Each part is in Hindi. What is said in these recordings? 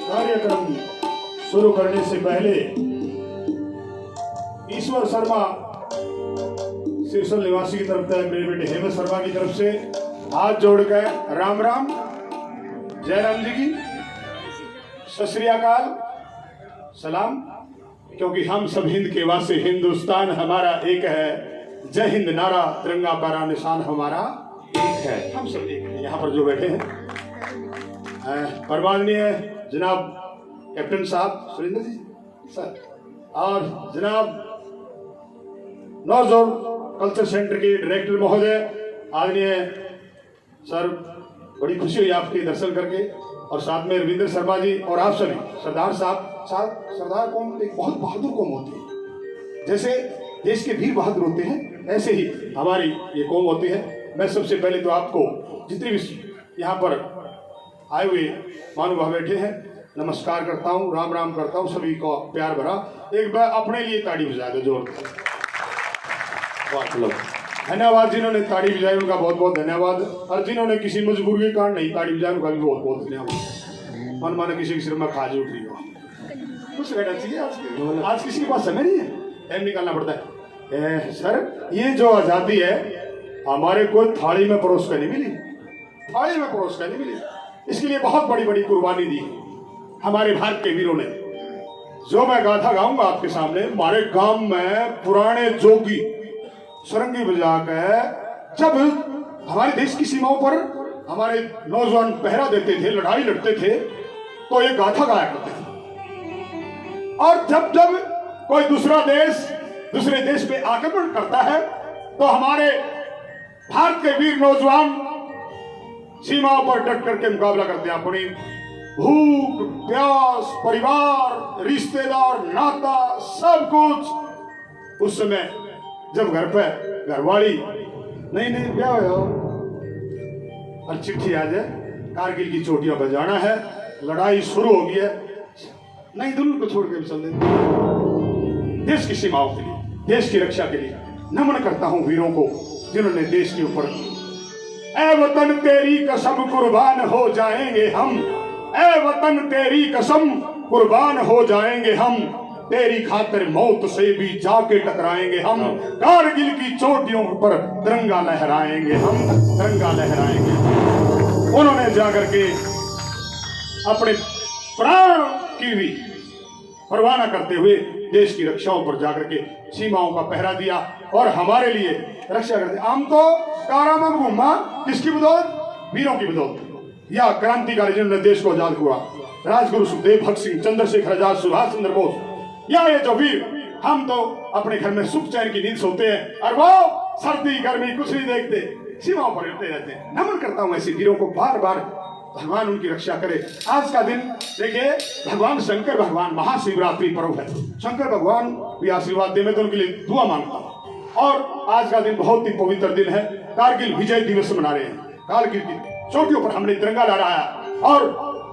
कार्यक्रम शुरू करने से पहले ईश्वर शर्मा सिरसल निवासी की तरफ से, मेरे बेटे हेमंत शर्मा की तरफ से हाथ जोड़कर राम राम, जयराम जी की सत श्री अकाल, सलाम। क्योंकि हम सब हिंद के वासी, हिंदुस्तान हमारा एक है, जय हिंद नारा तिरंगा पारा निशान हमारा एक है, हम सब एक हैं। यहाँ पर जो बैठे हैं परमाननीय जनाब कैप्टन साहब सुरेंद्र जी सर, और जनाब नौजोर कल्चर सेंटर के डायरेक्टर महोदय आदरणीय सर, बड़ी खुशी हुई आपके दर्शन करके, और साथ में रविंद्र शर्मा जी और आप सभी सरदार साहब। सरदार कौम एक बहुत बहादुर कौम होती है, जैसे देश के वीर बहादुर होते हैं ऐसे ही हमारी ये कौम होती है। मैं सबसे पहले तो आपको जितने भी यहाँ पर आए हुए महानुभाव बैठे हैं नमस्कार करता हूँ, राम राम करता हूँ, सभी को प्यार भरा एक बार अपने लिए ताड़ी बजा दो जोर। धन्यवाद जिन्होंने ताड़ी बजाई, उनका बहुत बहुत धन्यवाद, और जिन्होंने किसी मजबूरी के कारण नहीं ताड़ी बजाई, उनका भी बहुत बहुत धन्यवाद। मन माने किसी के सिर में खाज उठ रही हो, कुछ कहना चाहिए। आज किसी के पास समय नहीं है, टाइम निकालना पड़ता है। सर ये जो आज़ादी है हमारे को थाली में परोस कर नहीं मिली, थाली में परोस कर नहीं मिली, इसके लिए बहुत बड़ी बड़ी कुर्बानी दी हमारे भारत के वीरों ने। जो मैं गाथा गाऊंगा आपके सामने, हमारे गांव में पुराने जोगी सरंगी बजा कर जब हमारे देश की सीमाओं पर हमारे नौजवान पहरा देते थे, लड़ाई लड़ते थे, तो ये गाथा गाया करते थे। और जब जब कोई दूसरे देश पे आक्रमण करता है तो हमारे भारत के वीर नौजवान सीमाओं पर डट करके मुकाबला करते हैं। अपनी भूख प्यास, परिवार, रिश्तेदार, नाता, सब कुछ उस समय जब घर पे घरवाली नहीं क्या हो और चिट्ठी आ जाए, कारगिल की चोटियां बजाना है, लड़ाई शुरू हो गई है, नहीं दुल्हन को छोड़ के चल देते। देश की सीमाओं के लिए, देश की रक्षा के लिए नमन करता हूं वीरों को जिन्होंने देश के ऊपर, ऐ वतन तेरी कसम कुर्बान हो जाएंगे हम, ऐ वतन तेरी कसम कुर्बान हो जाएंगे हम, तेरी खातिर मौत से भी जाके टकराएंगे हम, कारगिल की चोटियों पर तिरंगा लहराएंगे हम, तिरंगा लहराएंगे। उन्होंने जाकर के अपने प्राण की भी परवाह न करते हुए देश की रक्षाओं पर जाकर के सीमाओं का पहरा दिया और हमारे लिए रक्षा करते। हम तो कारामा में घूमा किसकी बदौलत? वीरों की बदौलत। या क्रांतिकारी जिन्होंने देश को आजाद हुआ, राजगुरु सुखदेव, भगत सिंह, चंद्रशेखर आजाद, सुभाष चंद्र बोस, या ये जो वीर, हम तो अपने घर में सुख चैन की नींद सोते हैं और वो सर्दी गर्मी कुछ नहीं देखते, सीमाओं पर रहते रहते हैं। नमन करता हूं ऐसे वीरों को, बार बार भगवान उनकी रक्षा करे। आज का दिन देखिए, भगवान शंकर भगवान, महाशिवरात्रि पर्व है, शंकर भगवान भी आशीर्वाद दे, मैं तो उनके लिए दुआ मांगता हूँ। और आज का दिन बहुत ही पवित्र दिन है, कारगिल विजय दिवस मना रहे हैं। कारगिल की चोटियों पर हमने तिरंगा लहराया और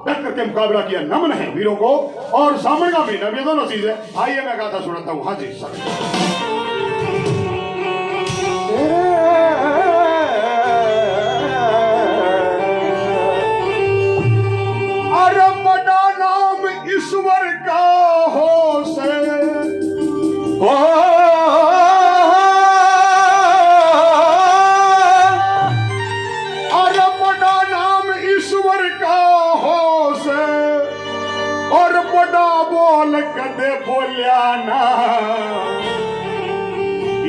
डट करके मुकाबला किया। नमन है वीरों को। और सामने का महीना, ये दोनों चीजें। आइए मैं गाथा सुनाता हूँ। हाँ जी सर। ईश्वर का हो से हो, अरे बड़ा नाम ईश्वर का हो से, और बड़ा बोल कदे बोलिया ना,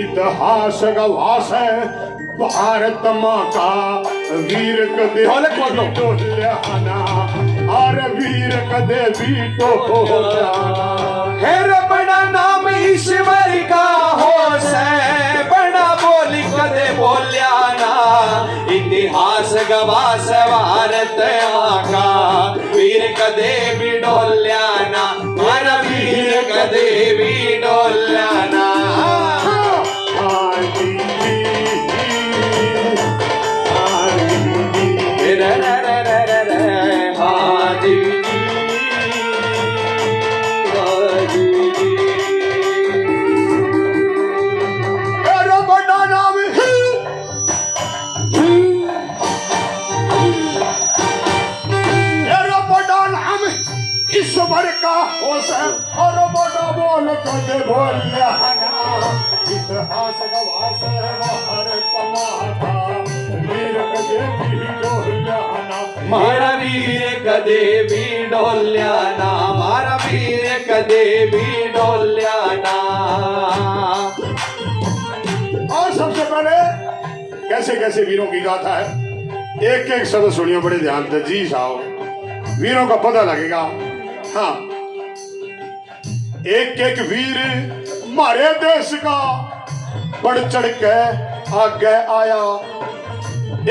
इतिहास गवाह है भारत माँ का, वीर कदे बोलिया ना, अरे वीर कदे भी तो हो जाना। हेर बड़ा नाम ईश्वर का हो से, बड़ा बोली कदे बोलिया ना, इतिहास गवाह से भारत माँ का, वीर कदे भी डोलिया ना, अरे कदे भी डोल्या ना रे रे रे रे रे रे हाजी मेरा बड़ा नाम है मेरा बड़ा नाम ईश्वर का होश और बड़ा बोल कदे बोलिया ना इतिहास गवास बाहर तमाशा वीर कदे भी डोलिया ना मारा वीर कदे भी डोल्या ना मारा वीर कदे भी डोल्या ना और सबसे पहले कैसे कैसे वीरों की गाथा है एक एक शब्द सुनियो बड़े ध्यान से जी साहब वीरों का पता लगेगा हाँ एक एक वीर हमारे देश का बढ़ चढ़ के आगे आया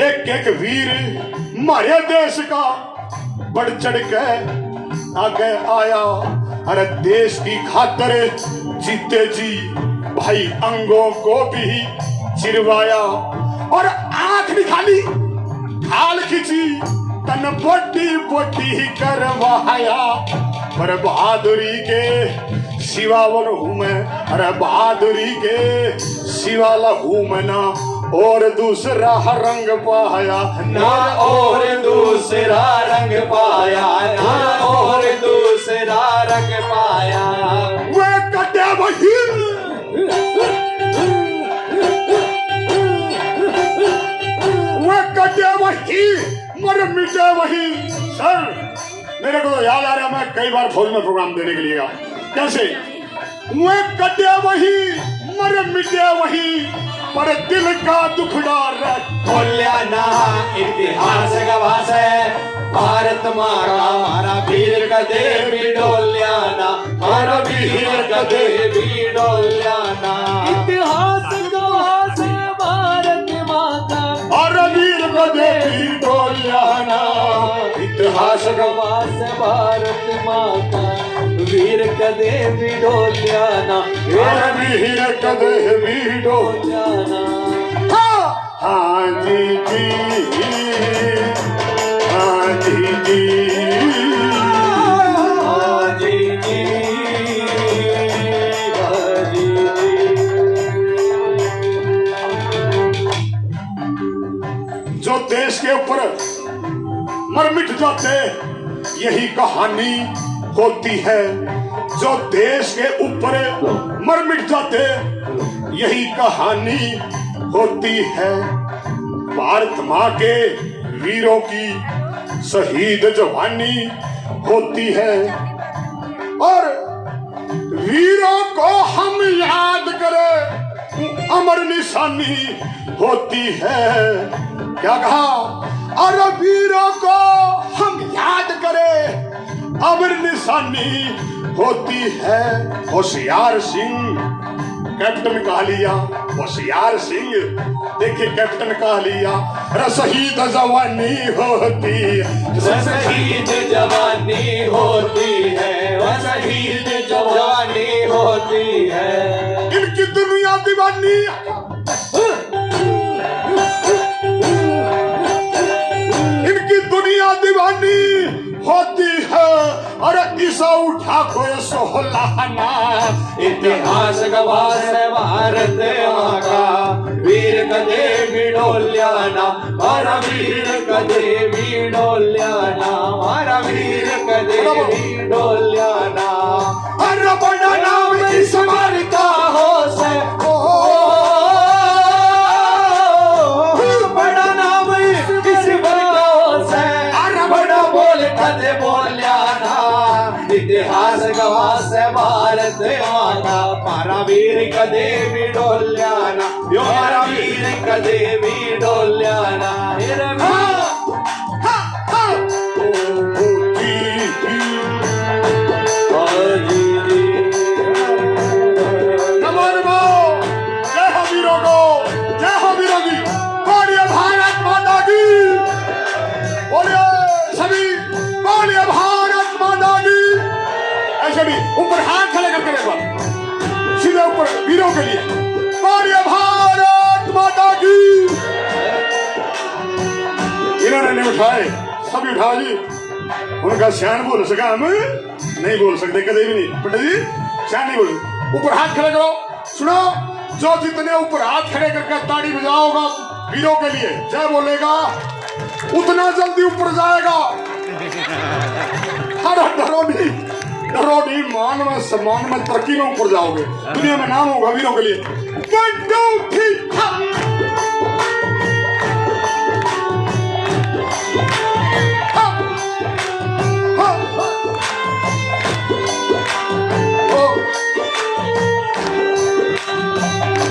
एक एक वीर हमारे देश का बढ़ चढ़ के आगे आया अरे देश की खातर जीते जी भाई अंगों को भी चिरवाया और आंख निकाली खाल खींची तन बोटी बोटी करवाया पर बहादुरी के सिवा वन हूं मैं अरे बहादुरी के सिवा लहू मैं ना और दूसरा रंग पाया ना और दूसरा रंग पाया ना और दूसरा रंग पाया वे कटे वही वे कटे वही मर मिटे वही सर मेरे को तो याद आ रहा मैं कई बार फौज में प्रोग्राम देने के लिए गया कैसे वे कटे वही मर मिटे वही पर दिल का दुखड़ा बोल्या ना इतिहास गवाह है भारत माँ का हमारा वीर कदे भी डोल्या ना हमारा वीर कदे भी डोल्या ना इतिहास गवाह है भारत माँ का और वीर कदे भी डोल्या ना इतिहास गवाह है भारत माँ का वीर कदे भी डोल्या ना और वीर कदे भी डोल्या ना हाँ जी जी हाँ जी जी हाँ जी जी हाँ जी जो देश के ऊपर मर मिट जाते यही कहानी होती है जो देश के ऊपर मर मिट जाते यही कहानी होती है भारत माँ के वीरों की शहीद जवानी होती है और वीरों को हम याद करें अमर निशानी होती है क्या कहा अरे वीरों को हम याद करें अमर निशानी होती है होशियार सिंह कैप्टन कालिया होशियार सिंह देखिए कैप्टन कालिया शहीद जवानी होती शहीद जवानी होती है शहीद जवानी होती है इनकी दुनिया दीवानी इनकी दुनिया दीवानी होती है अरे इसा उठा कोई सोहलाना इतिहास गवाह है भारत माँ का वीर कदे भी डोल्या ना हमारा वीर कदे भी डोल्या ना हमारा वीर कदे भी डोल्या ना अरे बड़ा नाम ईश्वर का हो से बड़ा नाम ईश्वर का हो से अरे बड़ा बोल कदे बोल्या ना इतिहास गवाह है भारत माँ का हमारा वीर कदे भी डोल्या ना यो हमारा वीर कदे भी डोल्या ना ऊपर हाथ खड़े करके देखो वीरों के लिए। बोलिए भारत माता की। इन्होंने नहीं उठाए, सभी उठाओ जी। उनका श्यान बोल सका, हम नहीं बोल सकते कभी भी नहीं। बेटा जी श्यान नहीं बोल। ऊपर हाथ खड़े करो। सुनो, जो जितने ऊपर हाथ खड़े करके ताड़ी बजाओगा वीरों के लिए, जय बोलेगा, उतना जल्दी ऊपर जाएगा। अरे डरो नहीं, मान में सम्मान में तरक्की में ऊपर जाओगे, दुनिया में नाम होगा वीरों के लिए। 1 2 3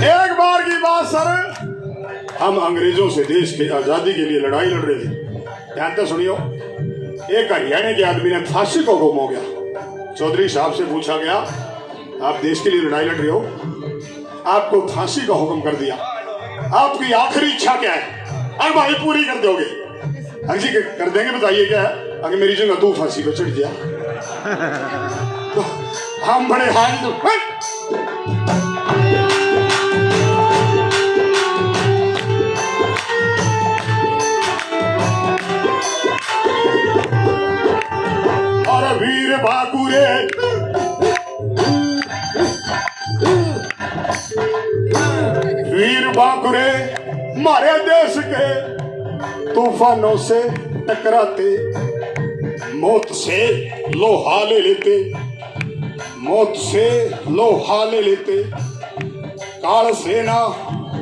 एक बार की बात सर, हम अंग्रेजों से देश की आजादी के लिए लड़ाई लड़ रहे थे। ध्यान से सुनियो। एक हरियाणा के आदमी ने फांसी को गुम हो गया। चौधरी साहब से पूछा गया, आप देश के लिए लड़ाई लड़ रहे हो, आपको फांसी का हुक्म कर दिया, आपकी आखिरी इच्छा क्या है? अरे भाई पूरी कर दोगे? हाँ जी कर देंगे, बताइए क्या है? अगर मेरी जगह तू फांसी पर चढ़ गया तो हम बड़े हाल और वीर बाकुरे मारे देश के तूफानों से टकराते, मौत से लोहा ले लेते, मौत से लोहा ले लेते, काल सेना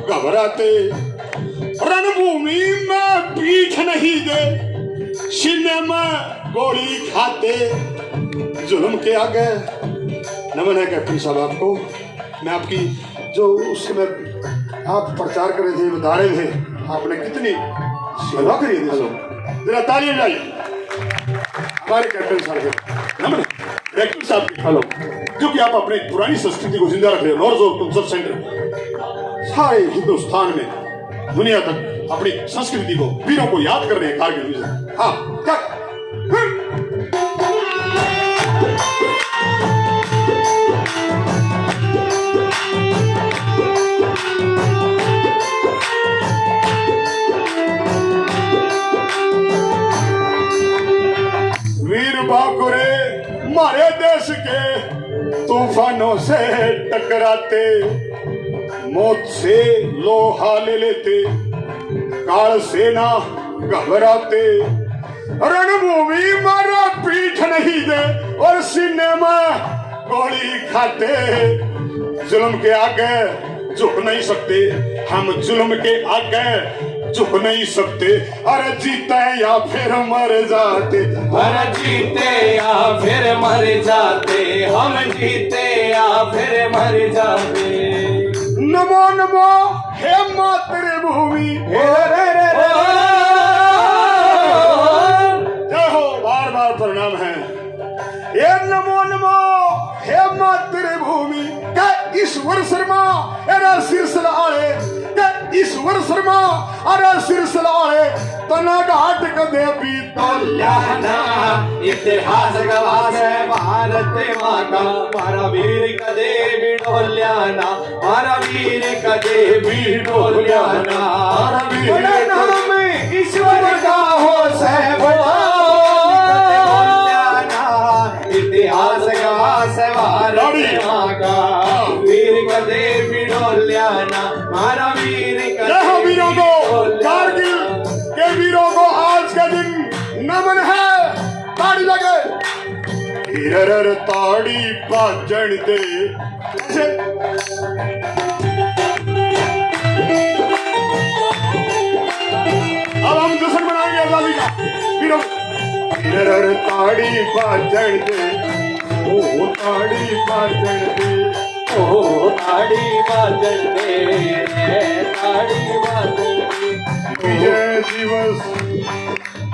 घबराते, रणभूमि में पीठ नहीं दे, सीने में गोली खाते, जुल्म के आगे। नमन है कैप्टन साहब आपको। मैं आपकी जो उस समय आप प्रचार कर रहे थे, बता रहे थे, आपने कितनी सेवा करी है। जरा तालियां बजाइए हमारे कैप्टन साहब के। नमन कैप्टन साहब के। हेलो, जो कि आप अपने पुरानी संस्कृति को जिंदा रख रहे हो। नॉर्थ जोन कंसर्ट सेंटर सारे हिंदुस्तान में, दुनिया तक अपनी संस्कृति को, वीरों को याद कर रहे हैं कारगिल विजय। हाँ क्या वीर बाकुरे मारे देश के तूफानों से टकराते, मौत से लोहा ले लेते, काल सेना घबराते, रणभूमि मारा पीठ नहीं दे और सीने में गोली खाते, जुल्म के आगे झुक नहीं सकते, हम जुल्म के आगे झुक नहीं सकते। अरे जीते या फिर मर जाते, अरे जीते या फिर मर जाते, हम जीते या फिर मर जाते। नमो नमो हे मातृभूमि, जय हो, बार बार प्रणाम है। हे नमो नमो हे मातृभूमि के ईश्वर शर्मा एरा सिरसला आए, के ईश्वर शर्मा अरे सिरसला आए, तना घाट कदे भी तोल्याना, इतिहास गवाह है भारत माँ का, मारा वीर कदे भी डोल्याना, मारा वीर कदे भी डोल्याना, मारा वीर नाम ईश्वर का हो इतिहास गवाह है भारत माँ का, वीर कदे भी डोल्याना, मारा वीर कदे वीरों को, कारगिल के वीरों को आज का दिन नमन है। ताड़ी लगे, हिरर ताड़ी बाजण दे। अब हम जश्न मनाएंगे आजादी का। वीरों हिरर ताड़ी बाजण दे, ओ ताड़ी बाजण दे, ओ ताड़ी बाजन दे, ताड़ी बाजन दे। विजय दिवस,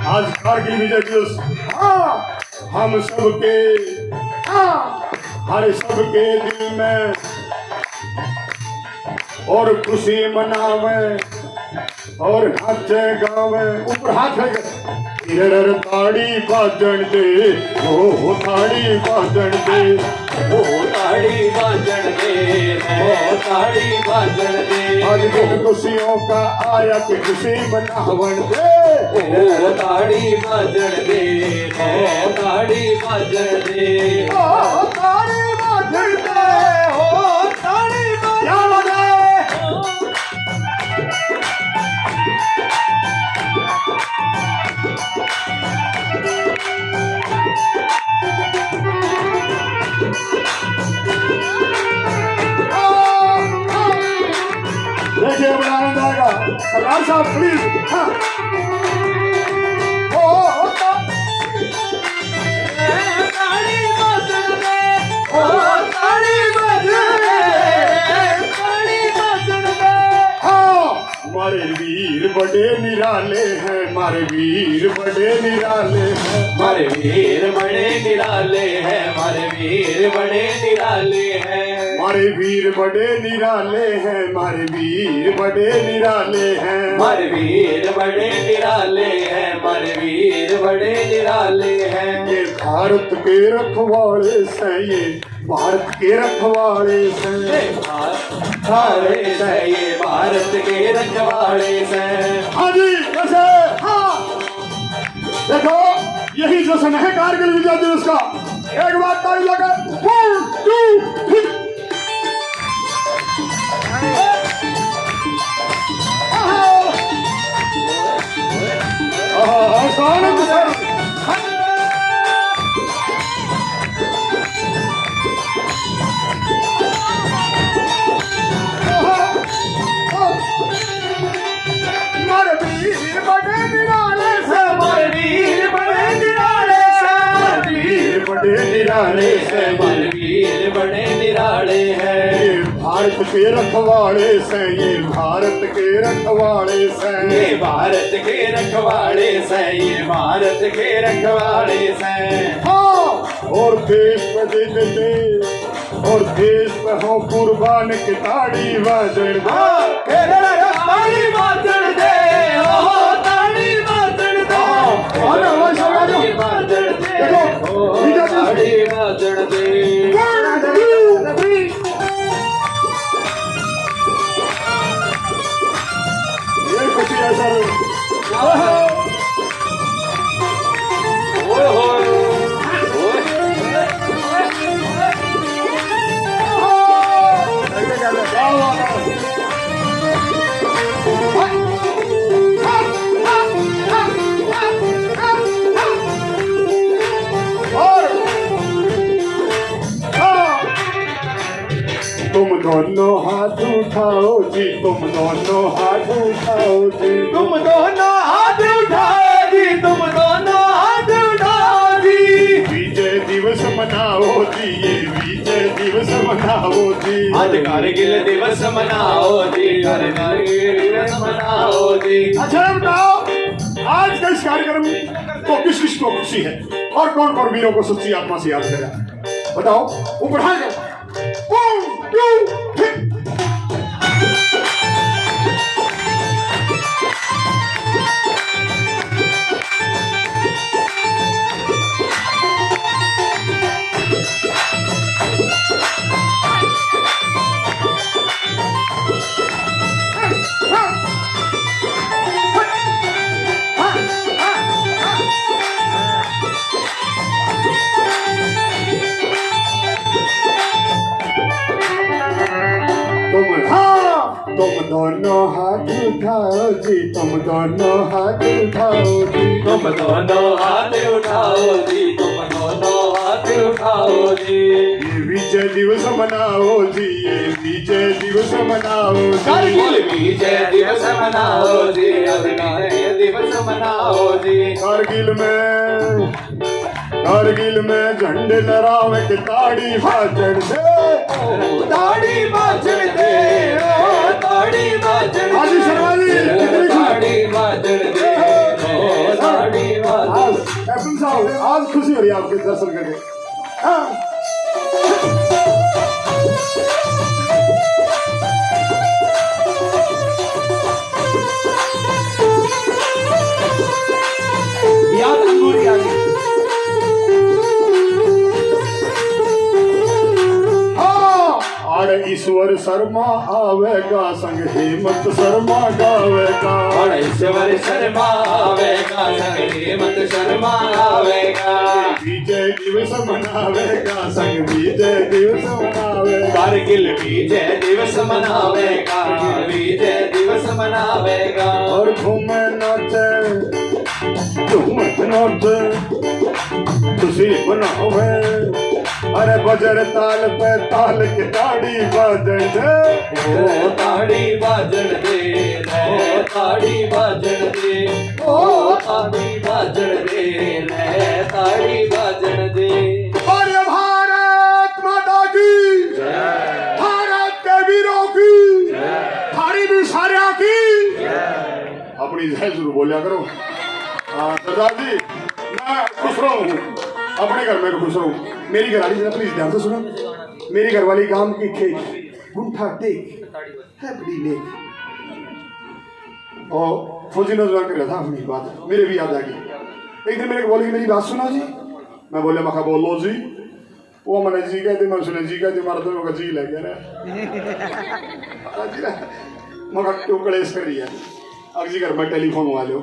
आज कारगिल विजय दिवस। हाँ, हम सबके, हाँ, हर सबके दिल में और खुशी मनावे और नाचे गावे। ऊपर हाथ है, हिरर ताड़ी बाजन दे, ओ ताड़ी बाजन दे, ओ ताड़ी बाजन दे, ओ ताड़ी बाजण दे आज दिन खुशियों का आया कि खुशी मनावण दे ओ ताड़ी बाजण दे ओ ताड़ी बाजण दे ओ ताड़ी बाजण दे ओ ताड़ी क्या लगे देखिए बड़ा आनंद आएगा सरदार साहब प्लीज हाँ। ओ ताड़ी बाजण दे ओ ताड़ी बाजण दे ताड़ी बाजण दे हाँ मारे वीर बड़े निराले हैं मारे वीर बड़े निराले हैं मारे वीर बड़े निराले हैं मारे वीर बड़े निराले हैं मारे वीर बड़े निराले हैं मारे वीर बड़े निराले हैं मारे वीर बड़े निराले हैं मारे वीर बड़े निराले हैं ये भारत के रखवाले से ये भारत के रखवाले से सारे से ये भारत के रखवाले से हाँ जी जैसे हाँ देखो यही जश्न है कारगिल विजय दिवस का एक बार ताली लगा 1 2 3 आनंद से मारे वीर बड़े निराले से मारे वीर बड़े निराले से वीर बड़े निराले से मारे वीर बड़े निराले हैं ये भारत के रखवाले से ये भारत के रखवाले से ये भारत के रखवाले से ये भारत के रखवाले से हाँ और देश पे दे देते और देश पे हो कुर्बान की ताड़ी बाजण दे ताड़ी बाजण दे ओ ताड़ी बाजण दे ताड़ी बाजण दे ओ ताड़ी बाजण दे 1 2 3 ये खुशी है सर ओए होए क्या हुआ था? और तुम दोनों हाथ उठाओ जी तुम दोनों हाथ उठाओ जी तुम दोनों हाथ उठाओ जी तुम दोनों हाथ उठाओ जी विजय दिवस मनाओ जी ये विजय दिवस मनाओ जी आज कारगिल दिवस मनाओ जी कारगिल दिवस मनाओ जी अच्छा बताओ आज का इस कार्यक्रम को किस किस को खुशी है और कौन कौन वीरों को सच्ची आत्मा से याद करें बताओ ऊपर हाथ 1 2 3 तुम दोनों हाथ उठाओ जी तुम दोनों हाथ उठाओ जी तुम दोनों हाथ उठाओ जी तुम दोनों हाथ उठाओ जी ये विजय दिवस मनाओ जी ये विजय दिवस मनाओ जी कारगिल विजय दिवस मनाओ जी विजय दिवस मनाओ जी कारगिल में झंडे लहरावे के ताड़ी बाजण दे ताड़ी बाजण दे ओ ताड़ी बाजण हाजी शर्मा जी कितनी ताड़ी बाजण दे ओ ताड़ी बाजण आज कैप्टन साहब आज खुशी हो रही है आपके दर्शन करके हाँ याद अंगूर की आगे ईश्वर शर्मा आवेगा संग हेमंत शर्मा गावेगा। ईश्वर शर्मा आवेगा संग हेमंत शर्मा आवेगा। विजय दिवस मनावेगा संग विजय दिवस मनावेगा। कारगिल विजय दिवस मनावेगा, विजय दिवस मनावेगा। और घूमे नाचे घूमत नाचे खुशी मनावे। अरे बजर ताल पे ताल की ताड़ी बाजन दे। ओ ताड़ी बाजन दे, रे ताड़ी बाजन दे, ओ ताड़ी बाजन दे, रे ताड़ी बाजन दे। अरे भारत माता की, भारत के वीरों की, थारी भी सारिया की। अपनी जय जरूर बोलिया करो। हाँ सरदार जी, मैं खुश रहूं, अपने घर में खुश रहूं। मेरी घरवाली जरा प्लीज ध्यान से सुनो। मेरी घरवाली काम की खेत गुंठा टेक है बड़ी नेक। और फौजी नौजवान कर रहा था अपनी बात, मेरे भी याद आ गई। एक दिन मेरे को बोले कि मेरी बात सुनो जी। मैं बोले मखा बोलो जी। वो मैंने जी कहते, मैं सुने जी कहते, मारा तो जी लग गया मखा क्यों कलेश कर रही है। अब जी घर में टेलीफोन हुआ लो,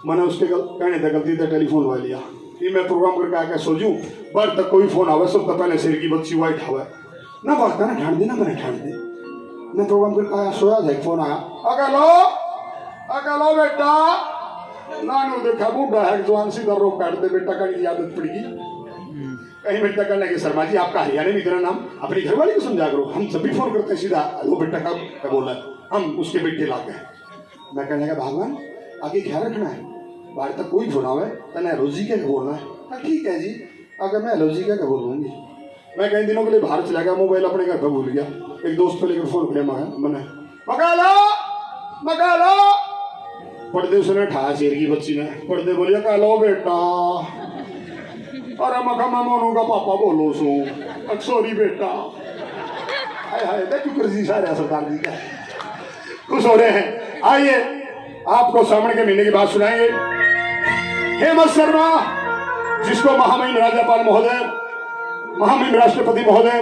मैंने उसके कहने था गलती से टेलीफोन हुआ लिया। फिर मैं प्रोग्राम करके आके सोचूं बर तक कोई फोन आवे सब तो पहले शेर की बच्ची वाइट हवा ना बढ़ता ना ठान दे ना मैंने ठान दे। मैं प्रोग्राम करके आया, सोया था, एक फोन आया। अगलो बेटा नानू देखा बूढ़ा है जवान सीधा रोक काट दे बेटा का आदत पड़ेगी। कहीं बेटा कहने लगे शर्मा जी आपका हरियाणा में इतना नाम अपनी घरवाली को समझा करो। हम जब भी फोन करते हैं सीधा वो बेटा का बोला हम उसके बेटे लाते हैं। मैं कहने लगा भगवान आगे ख्याल रखना है, बाहर तक कोई फोन आवे तो रोजी क्या बोलना है। ठीक है जी, अगर मैं रोजी क्या बोलूँगी। मैं कई दिनों के लिए बाहर चला गया, मोबाइल अपने घर पर भूल गया। एक दोस्त को लेकर फोन किया मैंने मगा लो पर्दे उसने ठाया शेर की बच्ची ने। पर्दे बोलिए कह लो बेटा। अरे मखा मैं मोनू का पापा बोलो सो सॉरी बेटा। हाय हाय देखो कृषि सारे सरदार जी का खुश हो रहे हैं। आइए आपको श्रावण के महीने की बात सुनाएंगे। हेमंत शर्मा जिसको महामहिम राज्यपाल महोदय, महामहिम राष्ट्रपति महोदय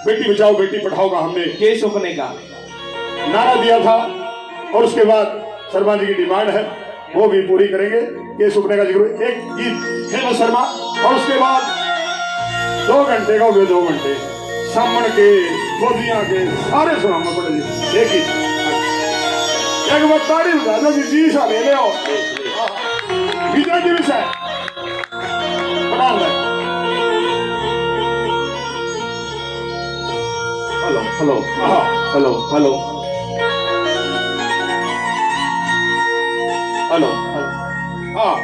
बेटी बचाओ बेटी पढ़ाओ का हमने केस उकने का नारा दिया था, और उसके बाद शर्मा जी की डिमांड है वो भी पूरी करेंगे। केस उकने का जिक्र एक गीत हेमंत शर्मा, और उसके बाद 2 घंटे का हो गए 2 घंटे सामण के गोदियां के सारे सुनाना पड़ेगी। एक गीत एक बार ताड़ी बता दो कि जी सा ले लो विजय दिवस है बना ले। Hello hello hello hello hello हाँ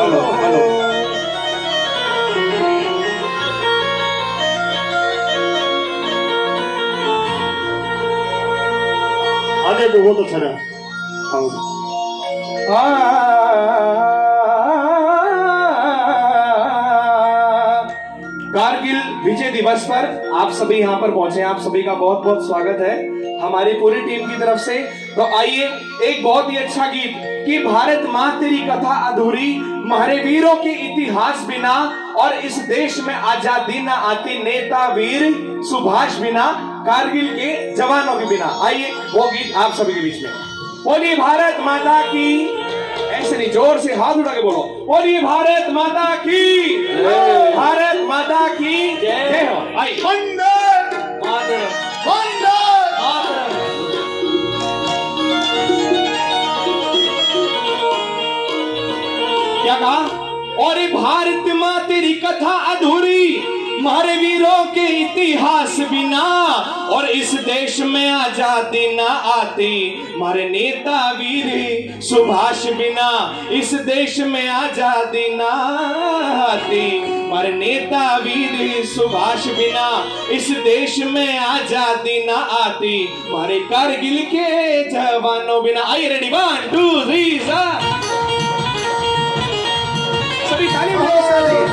हेलो हेलो आगे को बहुत अच्छा रहा। कारगिल विजय दिवस पर आप सभी यहाँ पर पहुंचे, आप सभी का बहुत बहुत स्वागत है हमारी पूरी टीम की तरफ से। तो आइए एक बहुत ही अच्छा गीत कि भारत माँ तेरी कथा अधूरी, हमारे वीरों के इतिहास बिना और इस देश में आजादी न आती नेता वीर सुभाष बिना, कारगिल के जवानों के बिना। आइए वो गीत आप सभी के बीच में। बोलिए भारत माता की, ऐसे नहीं जोर से हाथ उठा के बोलो, बोलिए भारत माता की, भारत माता की जय हो। आइए वंदे वंदे क्या कहा? और भारत माँ तेरी कथा अधूरी, हमारे वीरों के इतिहास बिना और इस देश में आजादी ना आती, हमारे नेता वीर सुभाष बिना इस देश में आजादी ना आती, हमारे नेता वीर सुभाष बिना इस देश में आजादी ना आती, हमारे कारगिल के जवानों बिना। आइए रेडी 1 2 3 सभी ताली बजाइए।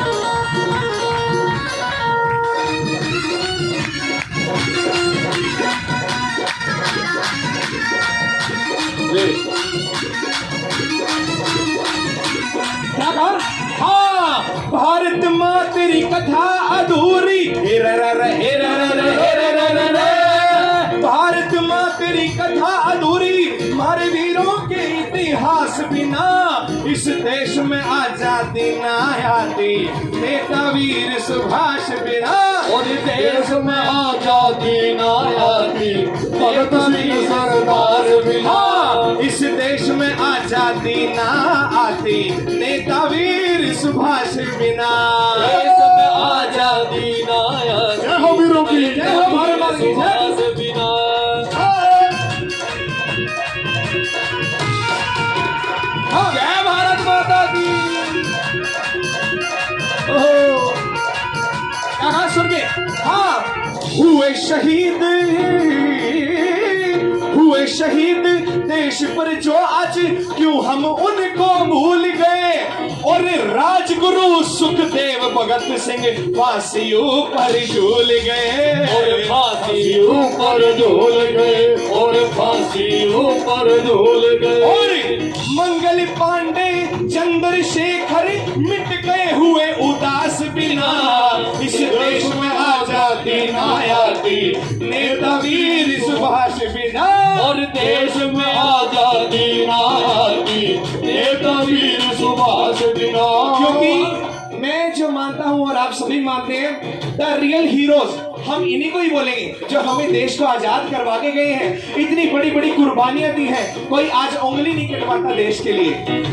क्या कहा? हाँ, भारत माँ तेरी कथा अधूरी, भारत माँ तेरी कथा अधूरी, मारे वीरों के इतिहास बिना इस देश में आजादी ना आती, नेता वीर सुभाष बिना और देश में आजादी ना आती, भगत सिंह सरदार बिना। हाँ, इस देश में आजादी ना आती, नेता वीर सुभाष बिना। देश में आजादी ना आती, जय हो वीरों की, जय हो भारत माता की जय बिना। जय भारत माता की। क्या सुन के, हाँ, हुए शहीद देश पर जो आज क्यों हम उनको भूल गए, और राजगुरु सुखदेव भगत सिंह फांसियों पर झूल गए, और फांसियों पर झूल गए, और फांसियों पर झूल गए। और मंगल पांडे चंद्रशेखर मिट गए हुए उदास बिना, इस देश में आजादी ना आती, नेता वीर सुभाष बिना। और देश में आजादी ना आती, नेता वीर सुभाष बिना। क्योंकि मैं जो मानता हूं और आप सभी मानते हैं, द रियल हीरोज हम इन्हीं को ही बोलेंगे जो हमें देश को आजाद करवा के गए हैं, इतनी बड़ी बड़ी कुर्बानियां दी हैं। कोई आज उंगली नहीं कटवाता देश के लिए,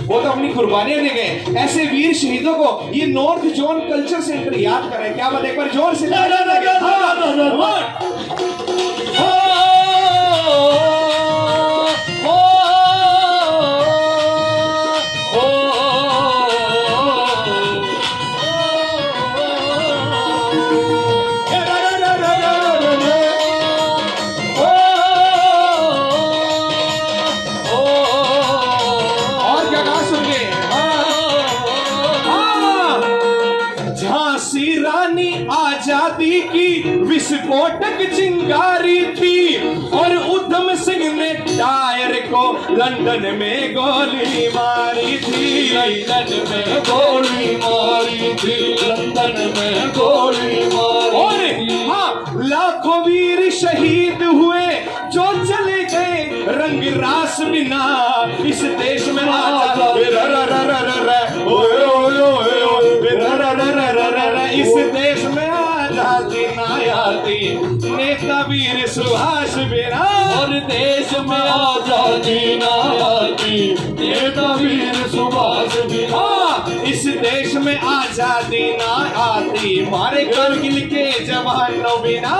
वो तो अपनी कुर्बानियां दे गए। ऐसे वीर शहीदों को ये नॉर्थ जोन कल्चर सेंटर याद करें। क्या बात, एक बार जोर से आजादी की विस्फोटक चिंगारी थी, और उधम सिंह ने टायर को लंदन में गोली मारी थी, लंदन में गोली मारी थी, लंदन में गोली मारी। और हाँ, लाखों वीर शहीद हुए जो चले गए रंग रास बिना, इस देश में इस देश में आजादी ना आती, नेता वीर सुभाष बिना। और देश में आजादी ना आती, नेता वीर सुभाष बिना। इस देश में आजादी ना आती, मारे करगिल के जवानों बिना।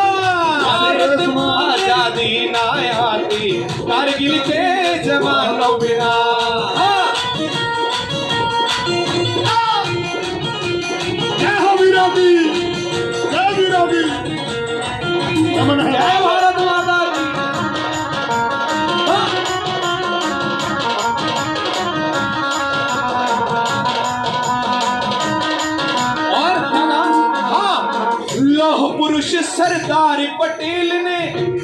भारत में आजादी ना आती, करगिल के जवानों बिना। जय हो वीरों की, जय वीरों की, जय भारत माता की। और हाँ, लौह पुरुष सरदार पटेल ने,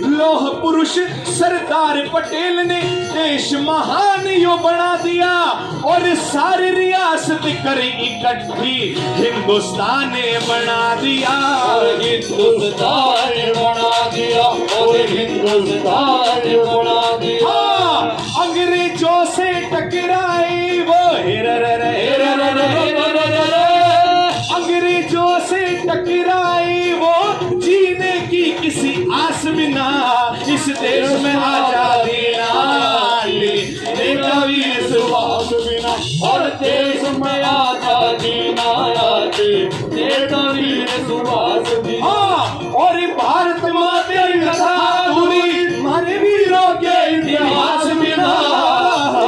लौह पुरुष सरदार पटेल ने देश महान यो बना दिया, और सारी रियासत कर इकट्ठी हिंदुस्तान ने बना दिया, हिंदुस्तान बना दिया, और हिंदुस्तान बना दिया। हाँ, अंग्रेजों से टकराए वो अंग्रेजों से टकराए वो, जीने की किसी आस बिना, इस देश में आजादी ना आती, नेता वीर सुभाष बिना। और देश में आजादी ना आती, नेता वीर सुभाष बिना। हाँ, और भारत माँ तेरी कथा अधूरी, मारे वीरों के इतिहास बिना,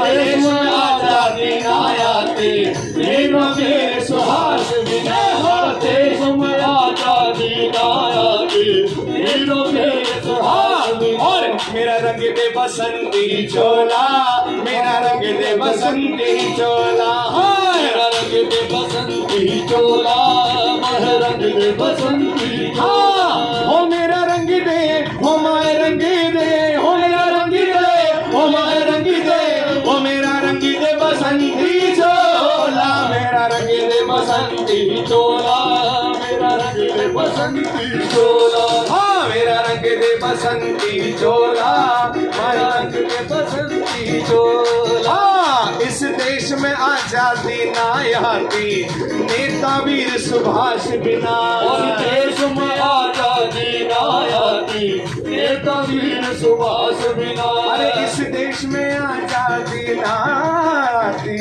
देश में आजादी ना आती, नेता वीर सुभाष बिना। देश में आजादी ना आती, वीरों के सुभाष बिना। और मेरा रंग दे बसंती चोला, मेरा रंग दे बसंती चोला, मेरा रंग दे बसंती चोला, मेरा रंग दे बसंती चोला। हो मेरा रंग दे, हो माए रंग दे, हो मेरा रंग दे, हो माए रंग दे, हो मेरा रंग दे बसंती चोला, मेरा रंग दे बसंती चोला, बसंती चोला हाँ मेरा रंग दे बसंती चोला मेरा रंग दे बसंती चोला हाँ इस देश में आजादी ना आती नेता वीर सुभाष बिना और देश में आजादी ना आती नेता वीर सुभाष बिना अरे इस देश में आजादी ना आती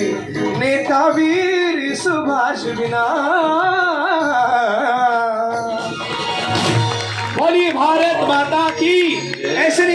नेता वीर सुभाष बिना